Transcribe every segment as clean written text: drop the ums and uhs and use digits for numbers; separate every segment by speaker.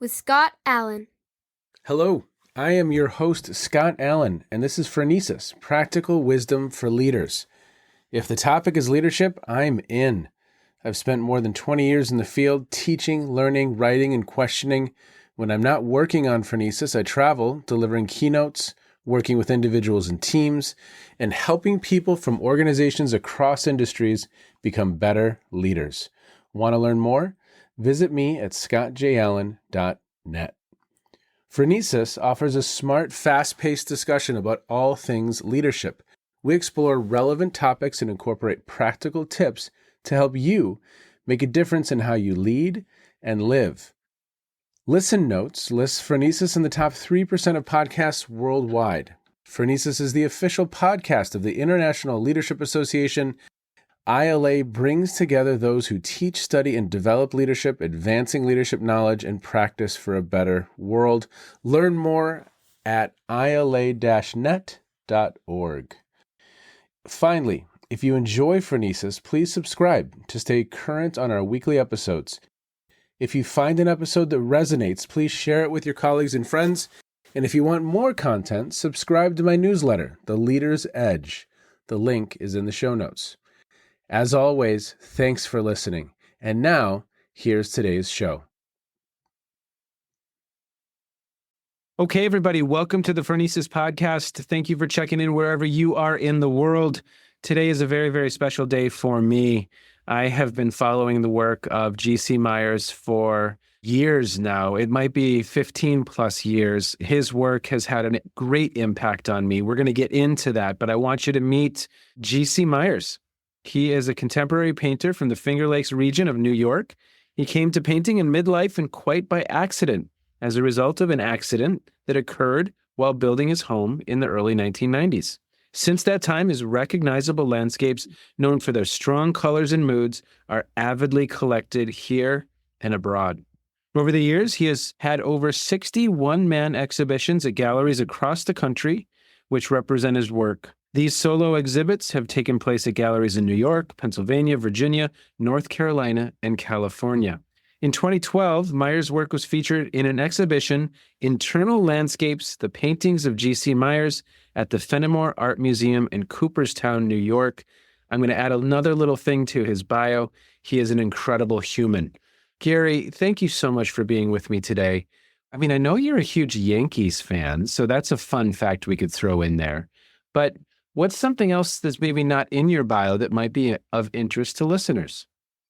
Speaker 1: with Scott Allen.
Speaker 2: Hello, I am your host, Scott Allen, and this is Phronesis, Practical Wisdom for Leaders. If the topic is leadership, I'm in. I've spent more than 20 years in the field teaching, learning, writing, and questioning. When I'm not working on Phronesis, I travel, delivering keynotes, working with individuals and teams, and helping people from organizations across industries become better leaders. Want to learn more? Visit me at scottjallen.net. Phronesis offers a smart, fast-paced discussion about all things leadership. We explore relevant topics and incorporate practical tips to help you make a difference in how you lead and live. Listen Notes lists Phronesis in the top 3% of podcasts worldwide. Phronesis is the official podcast of the International Leadership Association. ILA brings together those who teach, study, and develop leadership, advancing leadership knowledge and practice for a better world. Learn more at ila-net.org. Finally, if you enjoy Phronesis, please subscribe to stay current on our weekly episodes. If you find an episode that resonates, please share it with your colleagues and friends. And if you want more content, subscribe to my newsletter, The Leader's Edge. The link is in the show notes. As always, thanks for listening. And now, here's today's show.
Speaker 3: Okay, everybody, welcome to the Phronesis podcast. Thank you for checking in wherever you are in the world. Today is a very, very special day for me. I have been following the work of G.C. Myers for years now. It might be 15 plus years. His work has had a great impact on me. We're going to get into that, but I want you to meet G.C. Myers. He is a contemporary painter from the Finger Lakes region of New York. He came to painting in midlife and quite by accident, as a result of an accident that occurred while building his home in the early 1990s. Since that time, his recognizable landscapes, known for their strong colors and moods, are avidly collected here and abroad. Over the years, he has had over 60 one-man exhibitions at galleries across the country, which represent his work. These solo exhibits have taken place at galleries in New York, Pennsylvania, Virginia, North Carolina, and California. In 2012, Myers' work was featured in an exhibition, Internal Landscapes, The Paintings of G.C. Myers, at the Fenimore Art Museum in Cooperstown, New York. I'm going to add another little thing to his bio. He is an incredible human. Gary, thank you so much for being with me today. I mean, I know you're a huge Yankees fan, so that's a fun fact we could throw in there. But what's something else that's maybe not in your bio that might be of interest to listeners?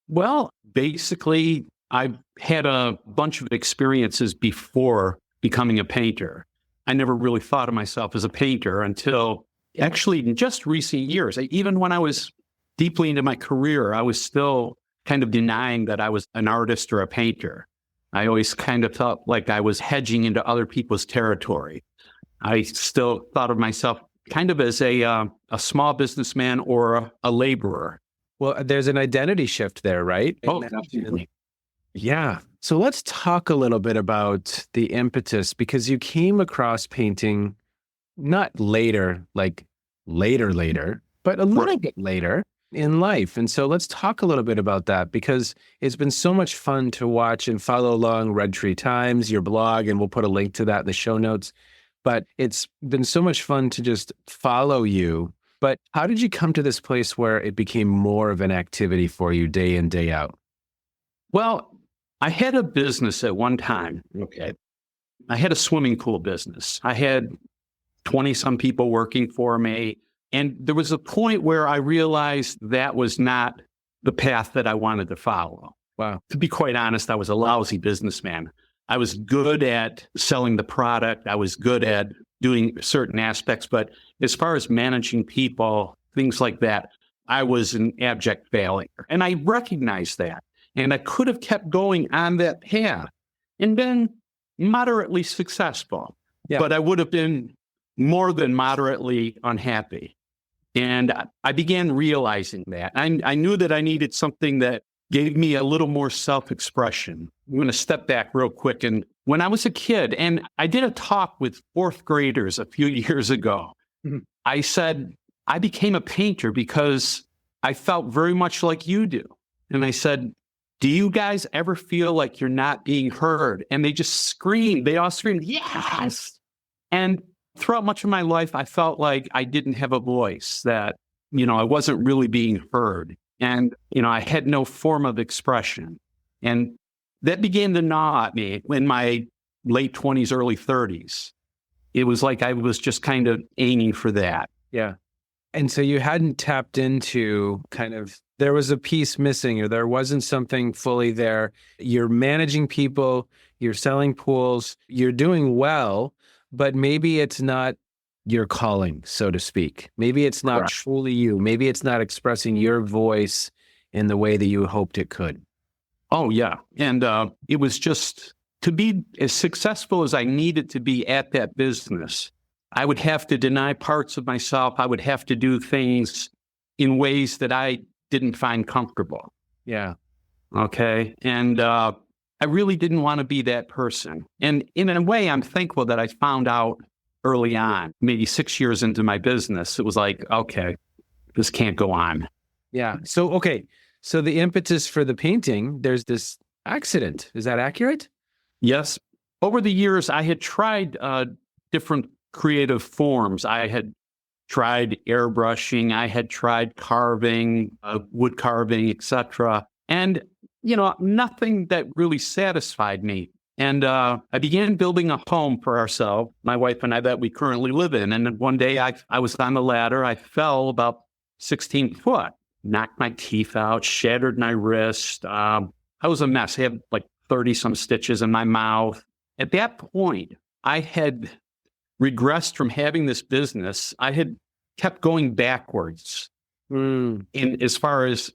Speaker 4: Well, basically, I've had a bunch of experiences before becoming a painter. I never really thought of myself as a painter until actually in just recent years. Even when I was deeply into my career, I was still kind of denying that I was an artist or a painter. I always kind of felt like I was hedging into other people's territory. I still thought of myself kind of as a small businessman or a laborer.
Speaker 3: Well, there's an identity shift there, right?
Speaker 4: Oh, absolutely.
Speaker 3: Yeah. So let's talk a little bit about the impetus, because you came across painting not later, like later, but a little bit later in life. And so let's talk a little bit about that, because it's been so much fun to watch and follow along Red Tree Times, your blog, and we'll put a link to that in the show notes. But it's been so much fun to just follow you. But how did you come to this place where it became more of an activity for you day in, day out?
Speaker 4: Well, I had a business at one time. Okay. I had a swimming pool business. I had 20-some people working for me. And there was a point where I realized that was not the path that I wanted to follow.
Speaker 3: Wow.
Speaker 4: To be quite honest, I was a lousy businessman. I was good at selling the product. I was good at doing certain aspects. But as far as managing people, things like that, I was an abject failure. And I recognized that. And I could have kept going on that path and been moderately successful.
Speaker 3: Yeah.
Speaker 4: But I would have been more than moderately unhappy. And I began realizing that. I knew that I needed something that gave me a little more self-expression. I'm going to step back real quick. And when I was a kid, and I did a talk with fourth graders a few years ago, I said, I became a painter because I felt very much like you do. And I said, do you guys ever feel like you're not being heard? And they just screamed. They all screamed, yes. And throughout much of my life, I felt like I didn't have a voice, that, I wasn't really being heard. And, I had no form of expression. And that began to gnaw at me in my late 20s, early 30s. It was like I was just kind of aiming for that.
Speaker 3: Yeah. And so you hadn't tapped into there was a piece missing, or there wasn't something fully there. You're managing people, you're selling pools, you're doing well, but maybe it's not your calling, so to speak. Maybe it's not truly you. Maybe it's not expressing your voice in the way that you hoped it could.
Speaker 4: Oh, yeah. And it was just to be as successful as I needed to be at that business. I would have to deny parts of myself. I would have to do things in ways that I didn't find comfortable.
Speaker 3: Yeah.
Speaker 4: Okay. And I really didn't want to be that person. And in a way, I'm thankful that I found out early on, maybe 6 years into my business. It was like, okay, this can't go on.
Speaker 3: Yeah. So the impetus for the painting, there's this accident. Is that accurate?
Speaker 4: Yes. Over the years, I had tried different creative forms. I had tried airbrushing. I had tried carving, wood carving, etc. And, nothing that really satisfied me. And I began building a home for ourselves, my wife and I, that we currently live in. And then one day I was on the ladder. I fell about 16 foot, knocked my teeth out, shattered my wrist. I was a mess. I had like 30 some stitches in my mouth. At that point, I had regressed from having this business. I had kept going backwards in as far as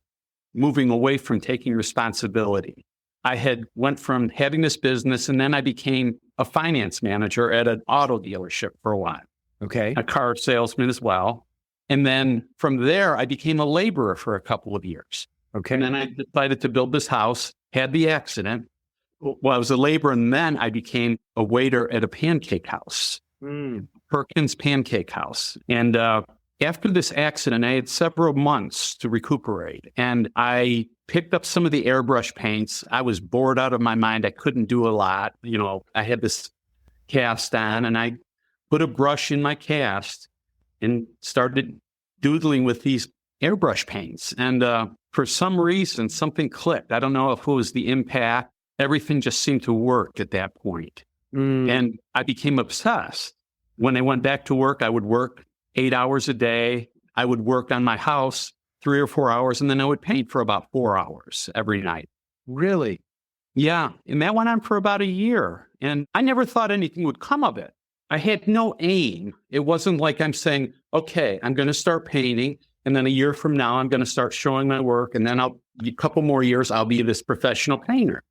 Speaker 4: moving away from taking responsibility. I had went from having this business, and then I became a finance manager at an auto dealership for a while.
Speaker 3: Okay.
Speaker 4: A car salesman as well. And then from there, I became a laborer for a couple of years.
Speaker 3: Okay.
Speaker 4: And then I decided to build this house, had the accident. Well, I was a laborer, and then I became a waiter at a pancake house, Perkins Pancake House. And after this accident, I had several months to recuperate. And I picked up some of the airbrush paints. I was bored out of my mind. I couldn't do a lot. I had this cast on, and I put a brush in my cast and started doodling with these airbrush paints. And for some reason, something clicked. I don't know if it was the impact. Everything just seemed to work at that point. And I became obsessed. When I went back to work, I would work 8 hours a day. I would work on my house 3 or 4 hours, and then I would paint for about 4 hours every night.
Speaker 3: Really?
Speaker 4: Yeah. And that went on for about a year. And I never thought anything would come of it. I had no aim. It wasn't like I'm saying, okay, I'm going to start painting, and then a year from now, I'm going to start showing my work, and then a couple more years, I'll be this professional painter.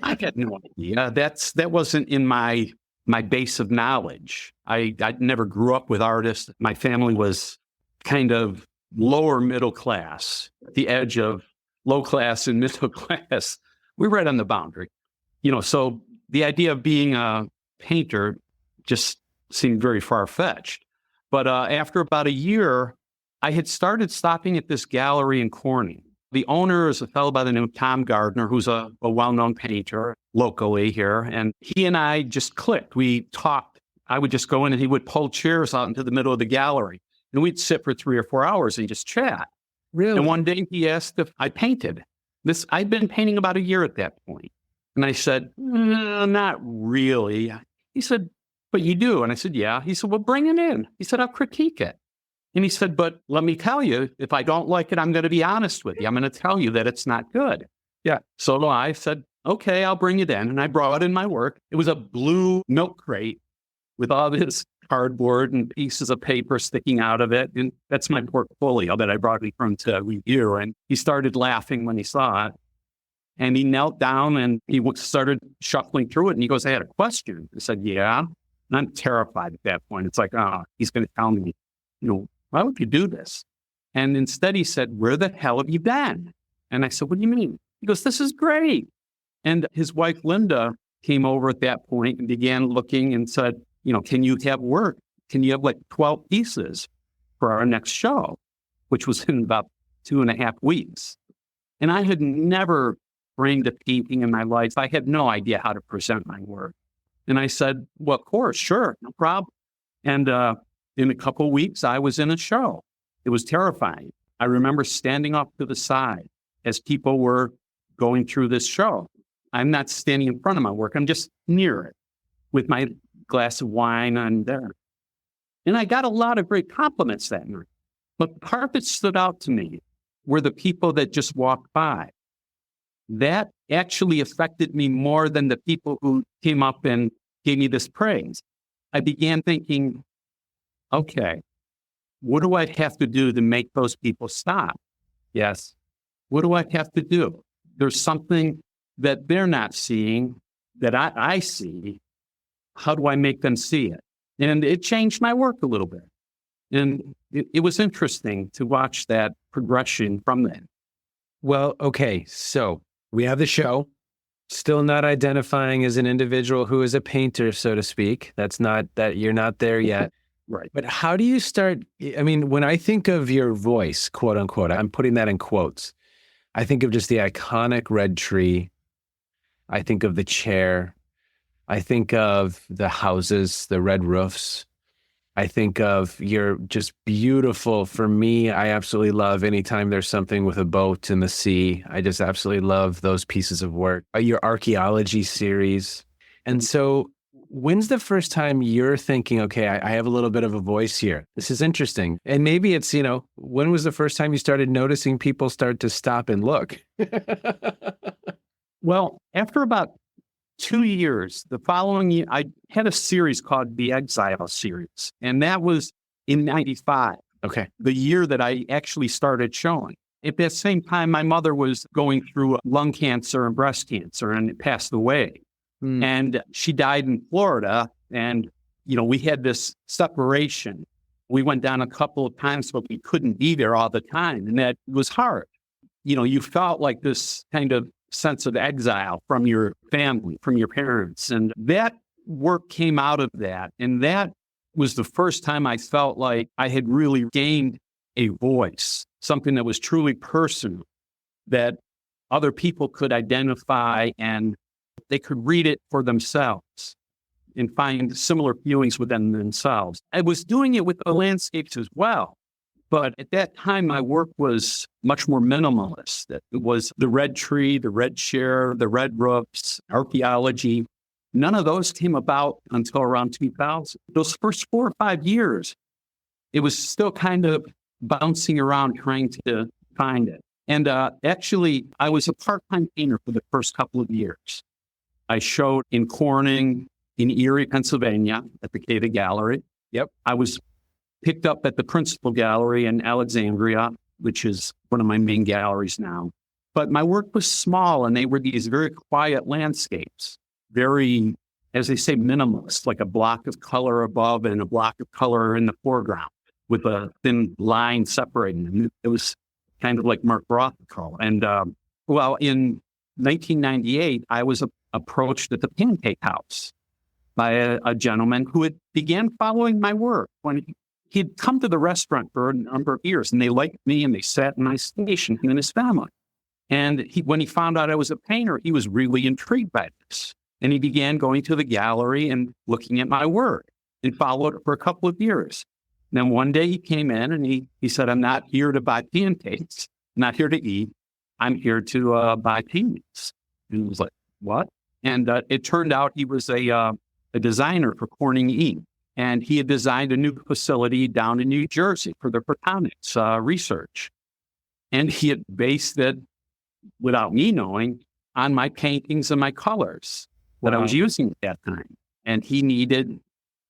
Speaker 4: I had no idea. That wasn't in my base of knowledge. I never grew up with artists. My family was kind of lower middle class, the edge of low class and middle class. We're right on the boundary. So the idea of being a painter just seemed very far-fetched. But after about a year, I had started stopping at this gallery in Corning. The owner is a fellow by the name of Tom Gardner, who's a well-known painter locally here. And he and I just clicked. We talked. I would just go in and he would pull chairs out into the middle of the gallery. And we'd sit for 3 or 4 hours and just chat.
Speaker 3: Really?
Speaker 4: And one day he asked if I painted. I'd been painting about a year at that point. And I said, not really. He said, but you do. And I said, yeah. He said, well, bring it in. He said, I'll critique it. And he said, but let me tell you, if I don't like it, I'm going to be honest with you. I'm going to tell you that it's not good.
Speaker 3: Yeah.
Speaker 4: So I said, okay, I'll bring it in. And I brought in my work. It was a blue milk crate with all this cardboard and pieces of paper sticking out of it. And that's my portfolio that I brought in from to review. And he started laughing when he saw it. And he knelt down and he started shuffling through it. And he goes, I had a question. I said, yeah. And I'm terrified at that point. It's like, he's going to tell me, why would you do this? And instead he said, where the hell have you been? And I said, what do you mean? He goes, this is great. And his wife, Linda, came over at that point and began looking and said, can you have work? Can you have like 12 pieces for our next show, which was in about 2.5 weeks? And I had never framed a painting in my life. I had no idea how to present my work. And I said, well, of course, sure, no problem. And in a couple of weeks, I was in a show. It was terrifying. I remember standing off to the side as people were going through this show. I'm not standing in front of my work. I'm just near it with my glass of wine on there. And I got a lot of great compliments that night. But the part that stood out to me were the people that just walked by. That actually affected me more than the people who came up and gave me this praise. I began thinking, okay, what do I have to do to make those people stop?
Speaker 3: Yes.
Speaker 4: What do I have to do? There's something that they're not seeing that I see. How do I make them see it? And it changed my work a little bit. And it was interesting to watch that progression from that.
Speaker 3: Well, okay. So we have the show, still not identifying as an individual who is a painter, so to speak. That's not that you're not there yet.
Speaker 4: Right.
Speaker 3: But how do you start? I mean, when I think of your voice, quote unquote, I'm putting that in quotes. I think of just the iconic red tree. I think of the chair. I think of the houses, the red roofs. I think of your just beautiful, for me, I absolutely love anytime there's something with a boat in the sea. I just absolutely love those pieces of work. Your archaeology series. And so when's the first time you're thinking, okay, I have a little bit of a voice here. This is interesting. And maybe it's, when was the first time you started noticing people start to stop and look?
Speaker 4: Well, after about 2 years, the following year, I had a series called the Exile series, and that was in 95.
Speaker 3: Okay.
Speaker 4: The year that I actually started showing. At that same time, my mother was going through lung cancer and breast cancer and passed away. And she died in Florida. And, we had this separation. We went down a couple of times, but we couldn't be there all the time. And that was hard. You felt like this kind of sense of exile from your family, from your parents. And that work came out of that. And that was the first time I felt like I had really gained a voice, something that was truly personal, that other people could identify and they could read it for themselves and find similar feelings within themselves. I was doing it with the landscapes as well. But at that time, my work was much more minimalist. It was the red tree, the red chair, the red roofs, archaeology. None of those came about until around 2000. Those first 4 or 5 years, it was still kind of bouncing around trying to find it. And actually, I was a part-time painter for the first couple of years. I showed in Corning, in Erie, Pennsylvania, at the Cata Gallery.
Speaker 3: Yep.
Speaker 4: I was picked up at the Principal Gallery in Alexandria, which is one of my main galleries now. But my work was small, and they were these very quiet landscapes, very, as they say, minimalist, like a block of color above and a block of color in the foreground with a thin line separating them. It was kind of like Mark Rothko. And in 1998, I was approached at the Pancake House by a gentleman who had began following my work when he'd come to the restaurant for a number of years, and they liked me, and they sat in my station, him and his family. And when he found out I was a painter, he was really intrigued by this. And he began going to the gallery and looking at my work and followed it for a couple of years. And then one day he came in and he said, I'm not here to buy pancakes, I'm not here to eat, I'm here to buy paintings. And I was like, what? And it turned out he was a designer for Corning Inc. And he had designed a new facility down in New Jersey for the photonics research. And he had based it, without me knowing, on my paintings and my colors that I was using at that time. And he needed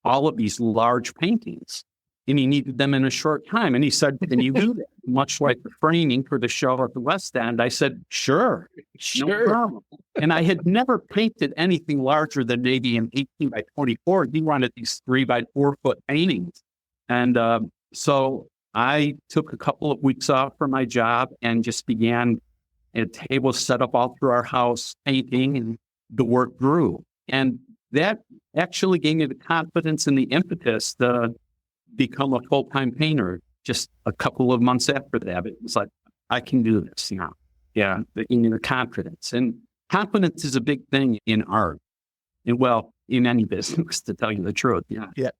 Speaker 4: all of these large paintings, and he needed them in a short time. And he said, can you do that? Much like the framing for the show at the West End. I said, sure. No problem. And I had never painted anything larger than maybe an 18 by 24. He wanted these 3 by 4 foot paintings. And so I took a couple of weeks off from my job and just began a table set up all through our house painting, and the work grew. And that actually gave me the confidence and the impetus to become a full-time painter just a couple of months after that. It was like, I can do this now.
Speaker 3: Yeah.
Speaker 4: in the confidence. And confidence is a big thing in art. And well, in any business, to tell you the truth. Yeah.
Speaker 3: Yeah.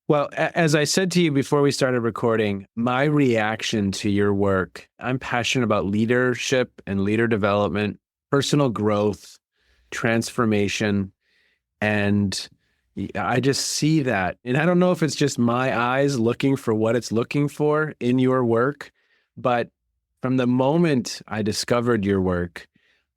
Speaker 3: Well, as I said to you before we started recording, my reaction to your work, I'm passionate about leadership and leader development, personal growth, transformation, and I just see that. And I don't know if it's just my eyes looking for what it's looking for in your work, but from the moment I discovered your work,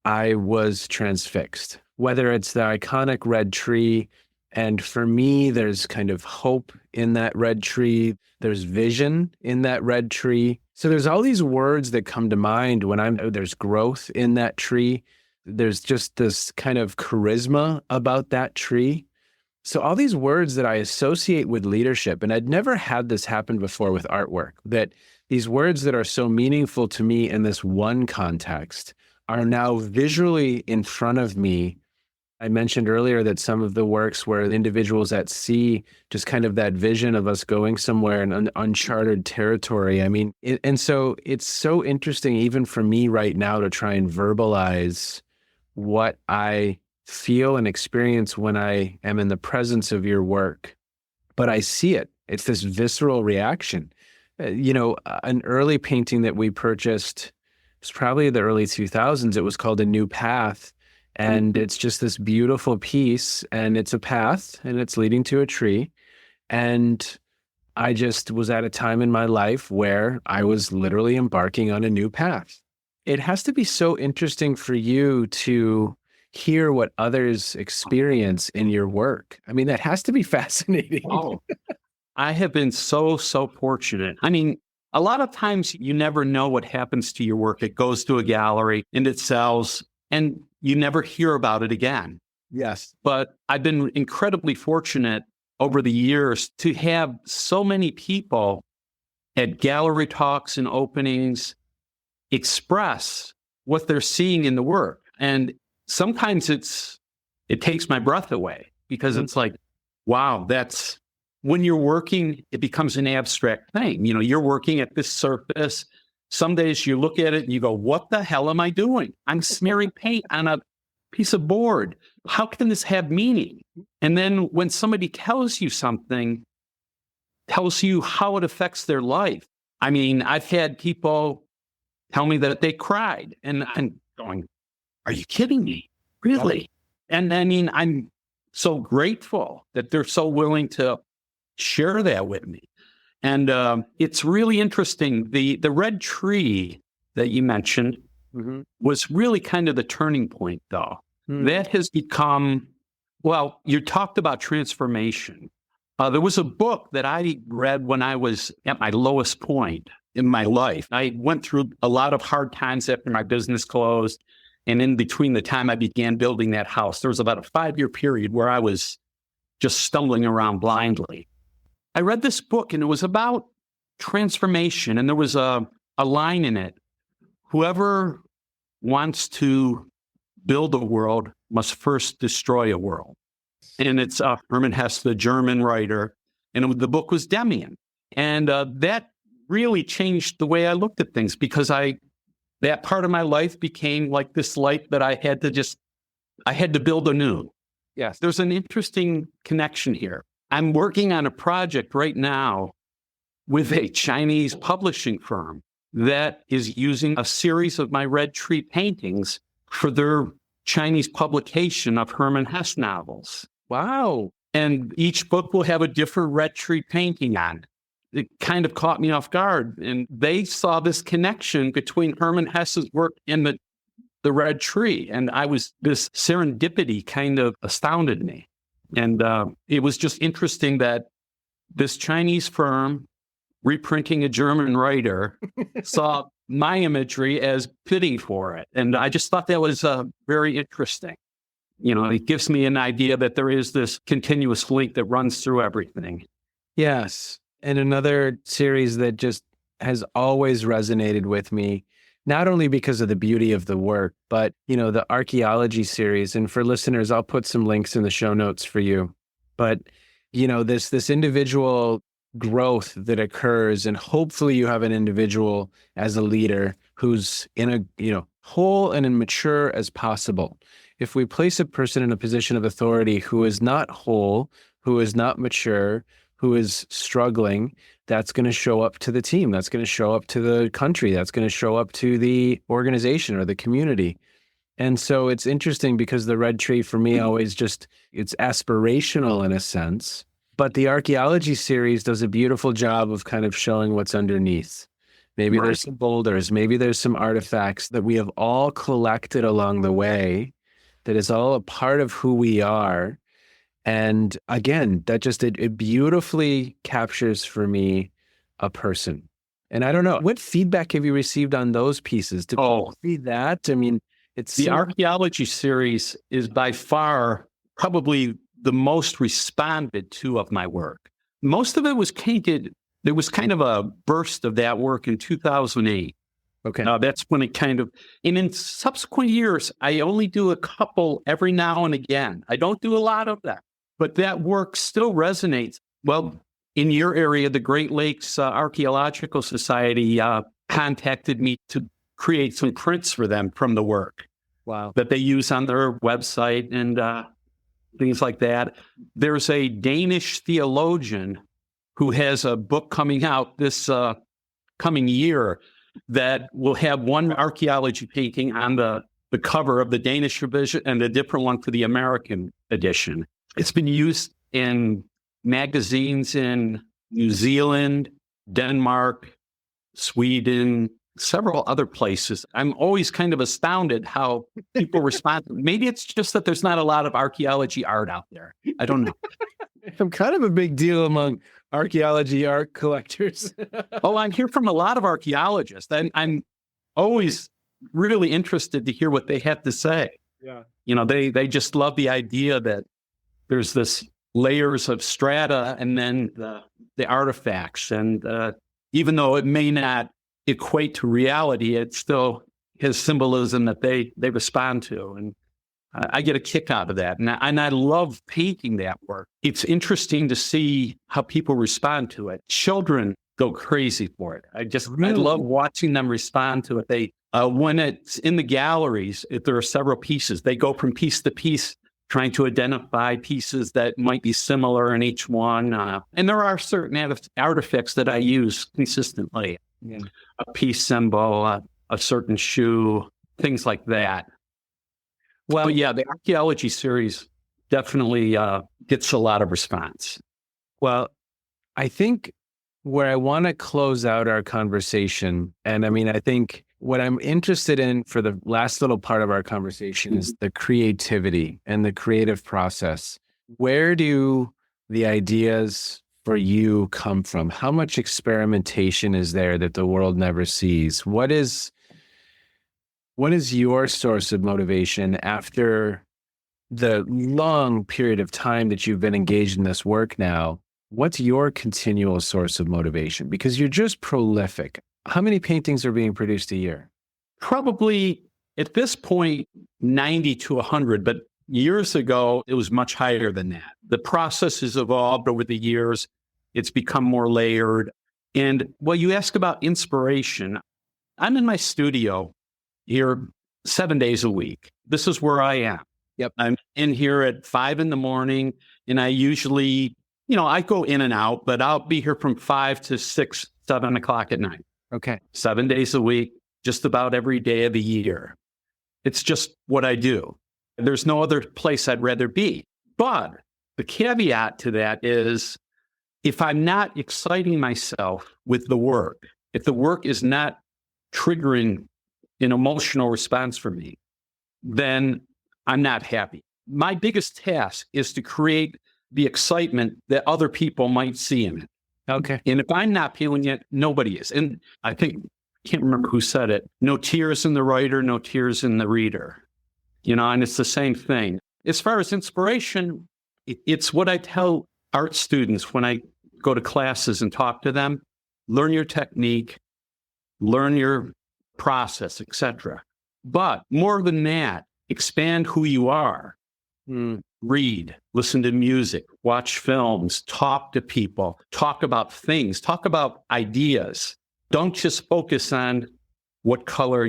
Speaker 3: I was transfixed, whether it's the iconic red tree. And for me, there's kind of hope in that red tree. There's vision in that red tree. So there's all these words that come to mind when there's growth in that tree. There's just this kind of charisma about that tree. So all these words that I associate with leadership, and I'd never had this happen before with artwork, that these words that are so meaningful to me in this one context are now visually in front of me. I mentioned earlier that some of the works were individuals at sea, just kind of that vision of us going somewhere in uncharted territory. I mean, and so it's so interesting, even for me right now, to try and verbalize what I feel and experience when I am in the presence of your work. But I see it. It's this visceral reaction. An early painting that we purchased was probably the early 2000s. It was called A New Path. And it's just this beautiful piece, and it's a path, and it's leading to a tree. And I just was at a time in my life where I was literally embarking on a new path. It has to be so interesting for you to hear what others experience in your work. I mean, that has to be fascinating.
Speaker 4: Oh, I have been so fortunate. I mean, a lot of times you never know what happens to your work. It goes to a gallery and it sells, and you never hear about it again.
Speaker 3: Yes.
Speaker 4: But I've been incredibly fortunate over the years to have so many people at gallery talks and openings express what they're seeing in the work. And sometimes it takes my breath away, because it's like, wow, that's when you're working, it becomes an abstract thing. You're working at this surface. Some days you look at it and you go, what the hell am I doing? I'm smearing paint on a piece of board. How can this have meaning? And then when somebody tells you something, tells you how it affects their life. I mean, I've had people tell me that they cried, and I'm going, are you kidding me? Really? And I mean, I'm so grateful that they're so willing to share that with me. And it's really interesting. The red tree that you mentioned was really kind of the turning point, though. That has become, well, you talked about transformation. There was a book that I read when I was at my lowest point in my life. I went through a lot of hard times after my business closed. And in between the time I began building that house, there was about a 5-year period where I was just stumbling around blindly. I read this book, and it was about transformation. And there was a line in it: whoever wants to build a world must first destroy a world. And it's Hermann Hesse, the German writer. And the book was Demian. And that really changed the way I looked at things, because that part of my life became like this light that I had to build anew.
Speaker 3: Yes.
Speaker 4: There's an interesting connection here. I'm working on a project right now with a Chinese publishing firm that is using a series of my red tree paintings for their Chinese publication of Hermann Hesse novels.
Speaker 3: Wow.
Speaker 4: And each book will have a different red tree painting on it. It kind of caught me off guard. And they saw this connection between Hermann Hesse's work and the red tree. And this serendipity kind of astounded me. And it was just interesting that this Chinese firm, reprinting a German writer, saw my imagery as fitting for it. And I just thought that was very interesting. It gives me an idea that there is this continuous link that runs through everything.
Speaker 3: Yes. And another series that just has always resonated with me, not only because of the beauty of the work, but, the archaeology series. And for listeners, I'll put some links in the show notes for you. But, this individual growth that occurs, and hopefully you have an individual as a leader who's in a, whole and mature as possible. If we place a person in a position of authority who is not whole, who is not mature, who is struggling, that's going to show up to the team. That's going to show up to the country. That's going to show up to the organization or the community. And so it's interesting because the red tree for me always it's aspirational in a sense, but the archaeology series does a beautiful job of kind of showing what's underneath. Maybe there's some boulders, maybe there's some artifacts that we have all collected along the way that is all a part of who we are. And again, that it beautifully captures for me a person. And I don't know, what feedback have you received on those pieces? Did people see that? I mean,
Speaker 4: the archaeology series is by far probably the most responded to of my work. Most of it was painted. There was kind of a burst of that work in 2008.
Speaker 3: Okay.
Speaker 4: That's when it and in subsequent years, I only do a couple every now and again. I don't do a lot of that, but that work still resonates. Well, in your area, the Great Lakes Archaeological Society contacted me to create some prints for them from the work.
Speaker 3: Wow.
Speaker 4: That they use on their website and things like that. There's a Danish theologian who has a book coming out this coming year that will have one archaeology painting on the cover of the Danish revision and a different one for the American edition. It's been used in magazines in New Zealand, Denmark, Sweden, several other places. I'm always kind of astounded how people respond. Maybe it's just that there's not a lot of archaeology art out there. I don't know.
Speaker 3: I'm kind of a big deal among archaeology art collectors.
Speaker 4: I hear from a lot of archaeologists, and I'm always really interested to hear what they have to say.
Speaker 3: Yeah.
Speaker 4: They just love the idea that there's this layers of strata and then the artifacts. And even though it may not equate to reality, it still has symbolism that they respond to. And I get a kick out of that. And I love painting that work. It's interesting to see how people respond to it. Children go crazy for it. I love watching them respond to it. When it's in the galleries, if there are several pieces, they go from piece to piece, trying to identify pieces that might be similar in each one. And there are certain artifacts that I use consistently.
Speaker 3: Yeah.
Speaker 4: A peace symbol, a certain shoe, things like that. Well, yeah, the archaeology series definitely gets a lot of response.
Speaker 3: Well, I think where I want to close out our conversation, and I think what I'm interested in for the last little part of our conversation is the creativity and the creative process. Where do the ideas for you come from? How much experimentation is there that the world never sees? What is your source of motivation after the long period of time that you've been engaged in this work now? What's your continual source of motivation? Because you're just prolific. How many paintings are being produced a year?
Speaker 4: Probably at this point, 90 to 100, but years ago, it was much higher than that. The process has evolved over the years. It's become more layered. And you ask about inspiration. I'm in my studio here 7 days a week. This is where I am.
Speaker 3: Yep.
Speaker 4: I'm in here at 5 a.m, and I usually, I go in and out, but I'll be here from 5 to 6, 7 o'clock at night.
Speaker 3: Okay.
Speaker 4: 7 days a week, just about every day of the year. It's just what I do. There's no other place I'd rather be. But the caveat to that is if I'm not exciting myself with the work, if the work is not triggering an emotional response for me, then I'm not happy. My biggest task is to create the excitement that other people might see in it.
Speaker 3: Okay.
Speaker 4: And if I'm not feeling it, nobody is. And I can't remember who said it. No tears in the writer, no tears in the reader. And it's the same thing. As far as inspiration, it's what I tell art students when I go to classes and talk to them. Learn your technique, learn your process, etc. But more than that, expand who you are. Read, listen to music, watch films, talk to people, talk about things, talk about ideas. Don't just focus on what color,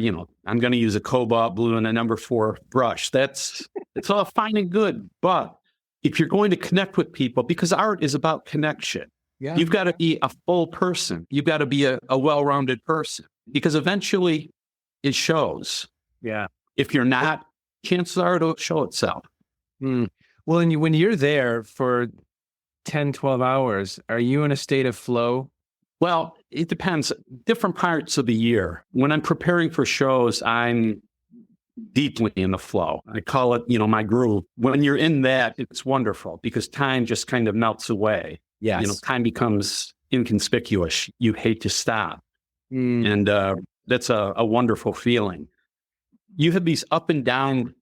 Speaker 4: I'm going to use a cobalt blue and a number 4 brush. It's all fine and good. But if you're going to connect with people, because art is about connection, you've got to be a full person. You've got to be a well-rounded person, because eventually it shows.
Speaker 3: Yeah.
Speaker 4: If you're not, chances are it'll show itself.
Speaker 3: Well, and when you're there for 10, 12 hours, are you in a state of flow?
Speaker 4: Well, it depends. Different parts of the year. When I'm preparing for shows, I'm deeply in the flow. I call it, my groove. When you're in that, it's wonderful because time just kind of melts away.
Speaker 3: Yes.
Speaker 4: Time becomes inconspicuous. You hate to stop. And that's a wonderful feeling. You have these up and down,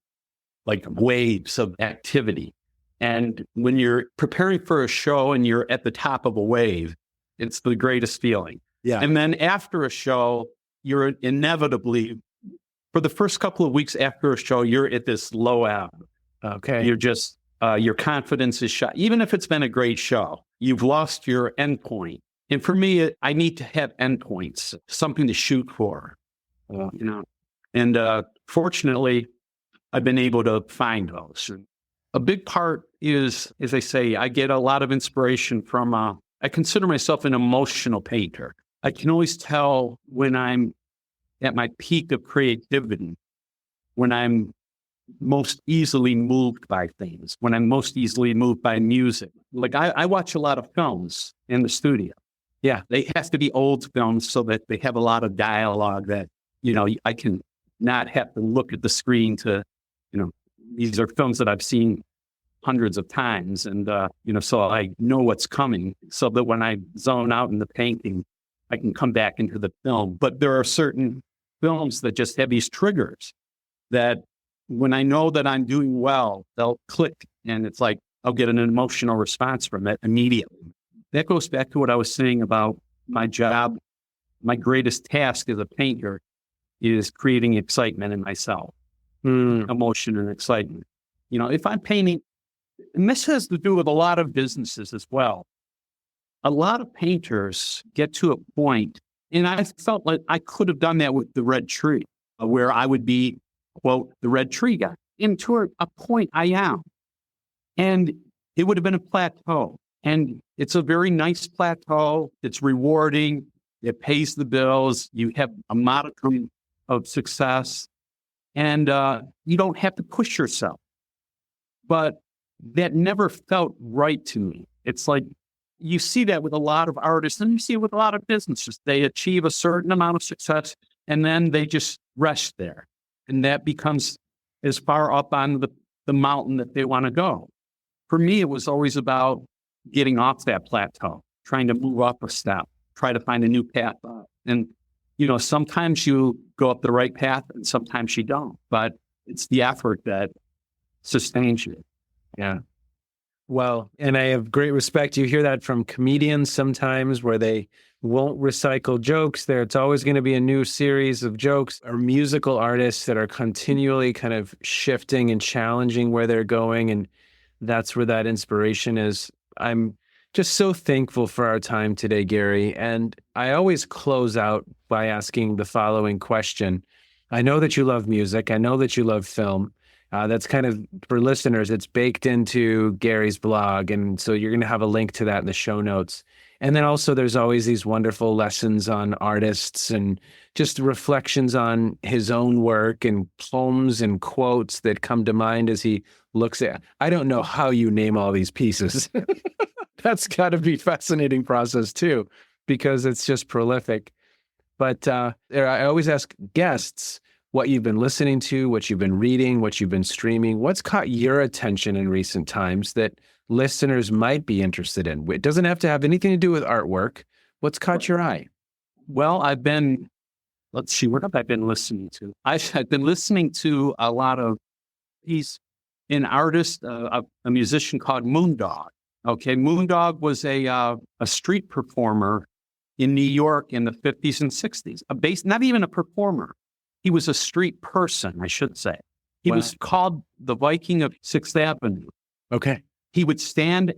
Speaker 4: like waves of activity. And when you're preparing for a show and you're at the top of a wave, it's the greatest feeling.
Speaker 3: Yeah.
Speaker 4: And then after a show, you're inevitably, for the first couple of weeks after a show, you're at this low ebb.
Speaker 3: Okay.
Speaker 4: You're just, your confidence is shot. Even if it's been a great show, you've lost your endpoint. And for me, I need to have endpoints, something to shoot for, And fortunately, I've been able to find those. A big part is, as I say, I get a lot of inspiration from, I consider myself an emotional painter. I can always tell when I'm at my peak of creativity, when I'm most easily moved by things, when I'm most easily moved by music. Like I watch a lot of films in the studio. Yeah, they have to be old films so that they have a lot of dialogue that, I can not have to look at the screen to, these are films that I've seen hundreds of times. And, so I know what's coming so that when I zone out in the painting, I can come back into the film. But there are certain films that just have these triggers that when I know that I'm doing well, they'll click. And it's like, I'll get an emotional response from it immediately. That goes back to what I was saying about my job. My greatest task as a painter is creating excitement in myself, emotion and excitement. If I'm painting, and this has to do with a lot of businesses as well. A lot of painters get to a point, and I felt like I could have done that with the red tree, where I would be, quote, the red tree guy. And to a point I am. And it would have been a plateau. And it's a very nice plateau. It's rewarding. It pays the bills. You have a modicum of success. And you don't have to push yourself. But that never felt right to me. It's like you see that with a lot of artists and you see it with a lot of businesses. They achieve a certain amount of success and then they just rest there. And that becomes as far up on the mountain that they want to go. For me, it was always about getting off that plateau, trying to move up a step, try to find a new path up. And, sometimes you go up the right path and sometimes you don't. But it's the effort that sustains you.
Speaker 3: Yeah. Well, and I have great respect. You hear that from comedians sometimes where they won't recycle jokes there. It's always going to be a new series of jokes, or musical artists that are continually kind of shifting and challenging where they're going. And that's where that inspiration is. I'm just so thankful for our time today, Gary. And I always close out by asking the following question. I know that you love music. I know that you love film. That's kind of, for listeners, it's baked into Gary's blog. And so you're going to have a link to that in the show notes. And then also there's always these wonderful lessons on artists and just reflections on his own work and poems and quotes that come to mind as he looks at. I don't know how you name all these pieces. That's got to be a fascinating process too, because it's just prolific. But I always ask guests what you've been listening to, what you've been reading, what you've been streaming. What's caught your attention in recent times that listeners might be interested in? It doesn't have to have anything to do with artwork. What's caught your eye?
Speaker 4: Well, let's see, what have I been listening to? I've been listening to a lot of, he's an artist, a musician called Moondog. Okay, Moondog was a street performer in New York in the 50s and 60s, not even a performer. He was a street person, I should say. He was called the Viking of 6th Avenue.
Speaker 3: Okay.
Speaker 4: He would stand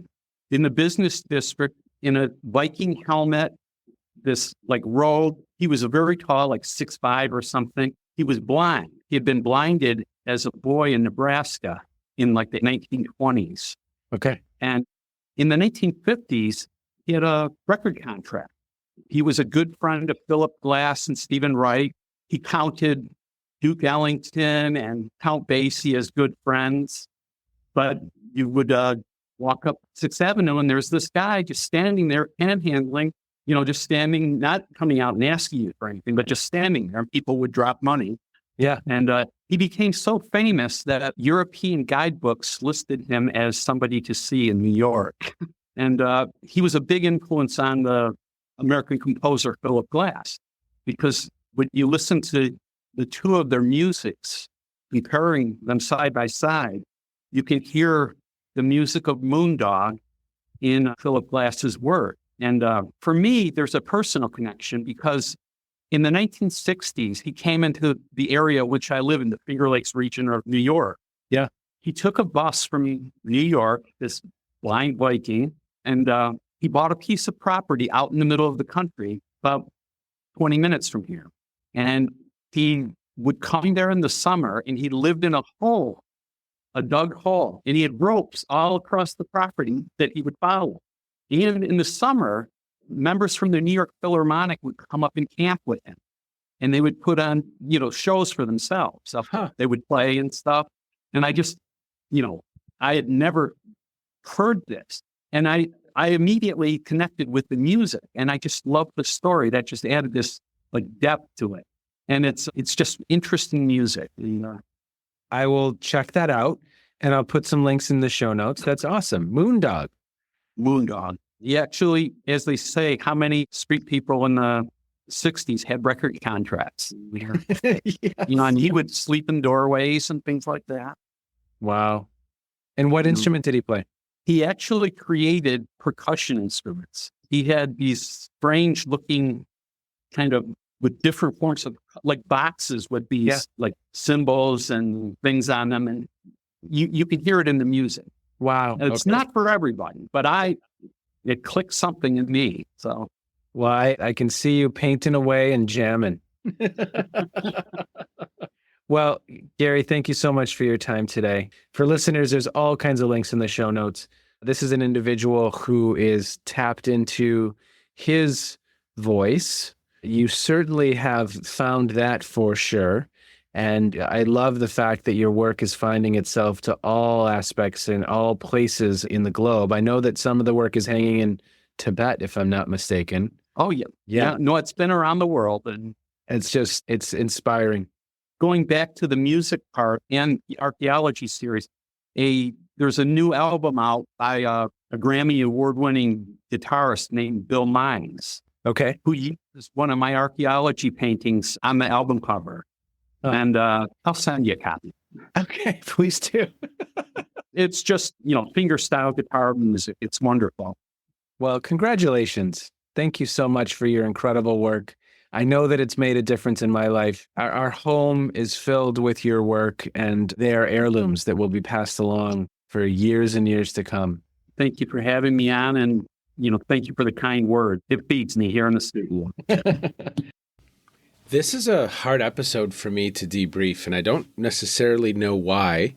Speaker 4: in the business district in a Viking helmet this like road. He was a very tall, like 6'5" or something. He was blind. He had been blinded as a boy in Nebraska in like the 1920s.
Speaker 3: Okay.
Speaker 4: And in the 1950s, he had a record contract. He was a good friend of Philip Glass and Stephen Wright. He counted Duke Ellington and Count Basie as good friends. But you would walk up 6th Avenue and there's this guy just standing there panhandling, just standing, not coming out and asking you for anything, but just standing there, and people would drop money.
Speaker 3: Yeah.
Speaker 4: And he became so famous that European guidebooks listed him as somebody to see in New York. And he was a big influence on the American composer Philip Glass, because when you listen to the two of their musics, comparing them side by side, you can hear the music of Moondog in Philip Glass's work. And for me, there's a personal connection because in the 1960s, he came into the area which I live in, the Finger Lakes region of New York.
Speaker 3: Yeah.
Speaker 4: He took a bus from New York, this blind Viking, and he bought a piece of property out in the middle of the country, about 20 minutes from here. And he would come there in the summer, and he lived in a hole, a dug hole, and he had ropes all across the property that he would follow. And in the summer, members from the New York Philharmonic would come up and camp with him, and they would put on, shows for themselves. So they would play and stuff. And I just, I had never heard this. And I immediately connected with the music, and I just loved the story. That just added this like depth to it. And it's just interesting music.
Speaker 3: I will check that out, and I'll put some links in the show notes. That's awesome. Moondog.
Speaker 4: Moondog. He actually, as they say, how many street people in the 60s had record contracts?
Speaker 3: Yes.
Speaker 4: And he would sleep in doorways and things like that.
Speaker 3: Wow. And what instrument did he play?
Speaker 4: He actually created percussion instruments. He had these strange looking kind of with different forms of like boxes with these like cymbals and things on them. And you can hear it in the music.
Speaker 3: Wow.
Speaker 4: It's not for everybody, but it clicked something in me. So,
Speaker 3: well, I can see you painting away and jamming. Well, Gary, thank you so much for your time today. For listeners, there's all kinds of links in the show notes. This is an individual who is tapped into his voice. You certainly have found that for sure. And I love the fact that your work is finding itself to all aspects and all places in the globe. I know that some of the work is hanging in Tibet, if I'm not mistaken.
Speaker 4: Oh, yeah. Yeah. No, it's been around the world. And
Speaker 3: it's inspiring.
Speaker 4: Going back to the music part and the archaeology series, there's a new album out by a Grammy award-winning guitarist named Bill Mines.
Speaker 3: Okay.
Speaker 4: Who uses one of my archaeology paintings on the album cover. And I'll send you a copy.
Speaker 3: Okay, please do.
Speaker 4: It's just, finger-style guitar music. It's wonderful.
Speaker 3: Well, congratulations. Thank you so much for your incredible work. I know that it's made a difference in my life. Our home is filled with your work, and they are heirlooms that will be passed along for years and years to come.
Speaker 4: Thank you for having me on, and, thank you for the kind word. It feeds me here in the studio.
Speaker 2: This is a hard episode for me to debrief, and I don't necessarily know why.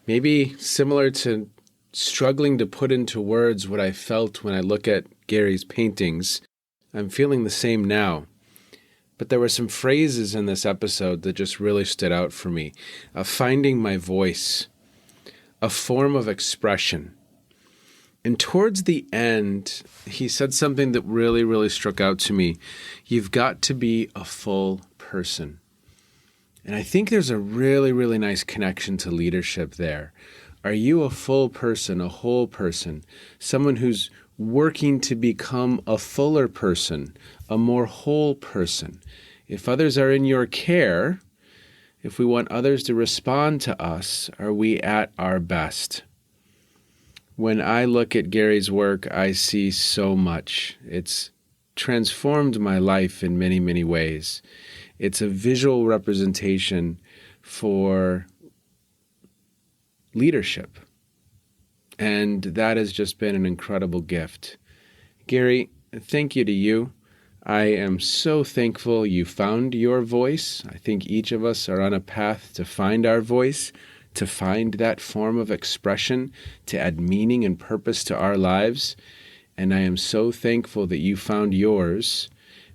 Speaker 2: Maybe similar to struggling to put into words what I felt when I look at Gary's paintings. I'm feeling the same now. But there were some phrases in this episode that just really stood out for me. Finding my voice, a form of expression. And towards the end, he said something that really, really struck out to me. You've got to be a full person. And I think there's a really, really nice connection to leadership there. Are you a full person, a whole person, someone who's working to become a fuller person, a more whole person? If others are in your care, if we want others to respond to us, are we at our best? When I look at Gary's work, I see so much. It's transformed my life in many, many ways. It's a visual representation for leadership. And that has just been an incredible gift. Gary, thank you to you. I am so thankful you found your voice. I think each of us are on a path to find our voice, to find that form of expression, to add meaning and purpose to our lives. And I am so thankful that you found yours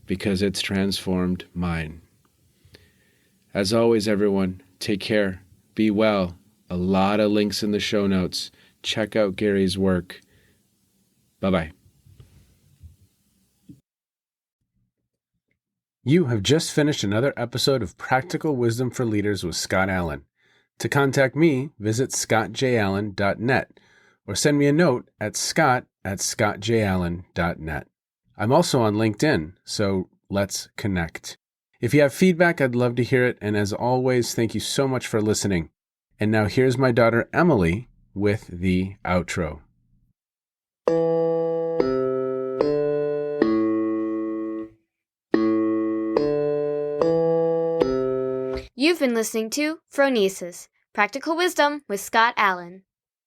Speaker 2: because it's transformed mine. As always, everyone, take care, be well. A lot of links in the show notes. Check out Gary's work. Bye-bye. You have just finished another episode of Practical Wisdom for Leaders with Scott Allen. To contact me, visit scottjallen.net or send me a note at scott@scottjallen.net. I'm also on LinkedIn, so let's connect. If you have feedback, I'd love to hear it. And as always, thank you so much for listening. And now here's my daughter, Emily, with the outro.
Speaker 1: You've been listening to Phronesis, Practical Wisdom with Scott Allen.